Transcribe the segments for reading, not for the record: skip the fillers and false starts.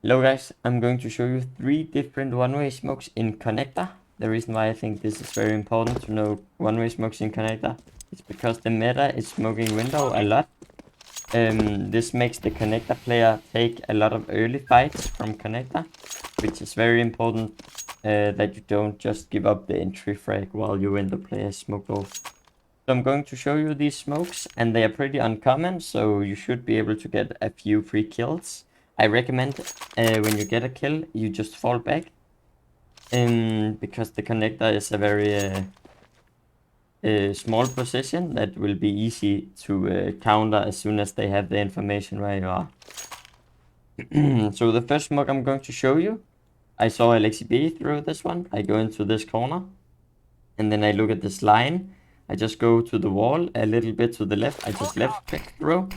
Hello guys, I'm going to show you 3 different one-way smokes in connector. The reason why I think this is very important to know one-way smokes in connector is because the meta is smoking window a lot. This makes the connector player take a lot of early fights from connector, which is very important that you don't just give up the entry frag while your window player is smoked off. So I'm going to show you these smokes, and they are pretty uncommon, so you should be able to get a few free kills. I recommend when you get a kill, you just fall back, because the connector is a very small position that will be easy to counter as soon as they have the information where you are. So the first smoke I'm going to show you, I saw LXB throw this one. I go into this corner, and then I look at this line. I just go to the wall a little bit to the left. I just left click throw.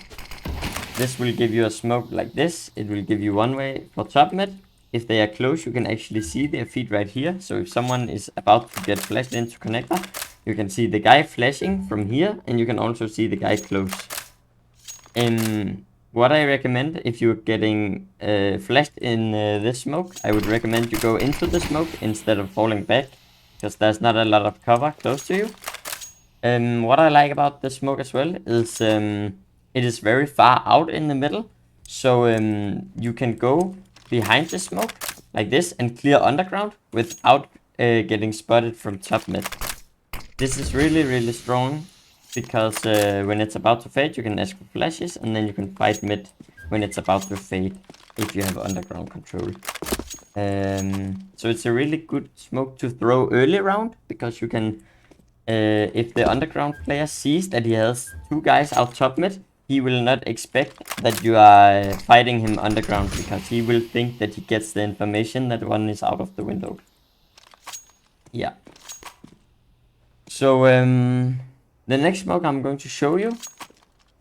This will give you a smoke like this. It will give you one way for top mid. If they are close, you can actually see their feet right here. So if someone is about to get flashed into connector, you can see the guy flashing from here, and you can also see the guy close. What I recommend if you're getting flashed in this smoke, I would recommend you go into the smoke instead of falling back, because there's not a lot of cover close to you. What I like about the smoke as well is it is very far out in the middle, so you can go behind the smoke like this and clear underground without getting spotted from top mid. This is really strong, because when it's about to fade, you can ask for flashes, and then you can fight mid when it's about to fade if you have underground control. So it's a really good smoke to throw early round, because you can if the underground player sees that he has 2 guys out top mid, he will not expect that you are fighting him underground, because he will think that he gets the information that one is out of the window. Yeah. So the next smoke I'm going to show you,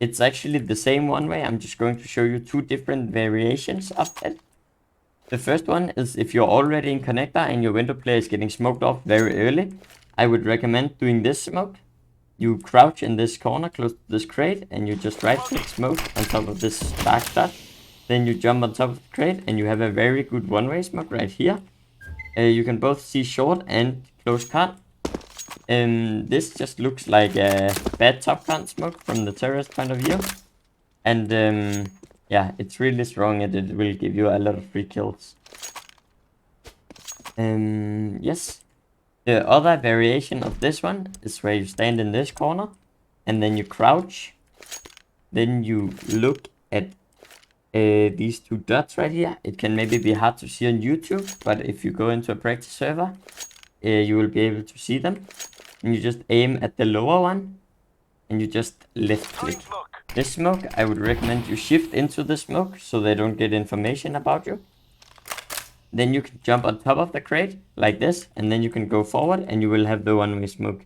it's actually the same one way. I'm just going to show you 2 different variations of it. The first one is if you're already in connector and your window player is getting smoked off very early. I would recommend doing this smoke. You crouch in this corner close to this crate, and you just right click smoke on top of this dark dot. Then you jump on top of the crate, and you have a very good one-way smoke right here. You can both see short and close con. This just looks like a bad top con smoke from the terrorist point of view. And yeah, it's really strong, and it will give you a lot of free kills. Yes. The other variation of this one is where you stand in this corner, and then you crouch. Then you look at these 2 dots right here. It can maybe be hard to see on YouTube, but if you go into a practice server, you will be able to see them. And you just aim at the lower one, and you just left click. This smoke, I would recommend you shift into the smoke so they don't get information about you. Then you can jump on top of the crate like this, and then you can go forward, and you will have the one-way smoke.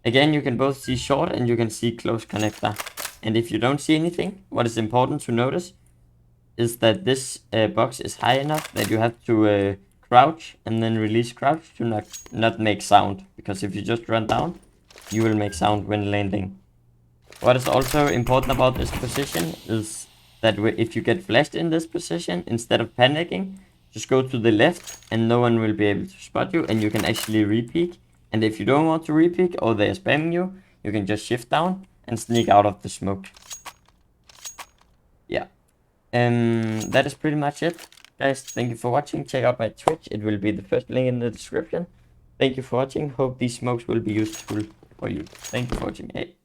Again, you can both see short and you can see close connector. And if you don't see anything, what is important to notice is that this box is high enough that you have to crouch and then release crouch to not make sound. Because if you just run down, you will make sound when landing. What is also important about this position is that if you get flashed in this position, instead of panicking, just go to the left, and no one will be able to spot you, and you can actually re-peek. And if you don't want to re-peek, or they are spamming you, you can just shift down and sneak out of the smoke. Yeah. That is pretty much it. Guys, thank you for watching. Check out my Twitch. It will be the first link in the description. Thank you for watching. Hope these smokes will be useful for you. Thank you for watching. Hey.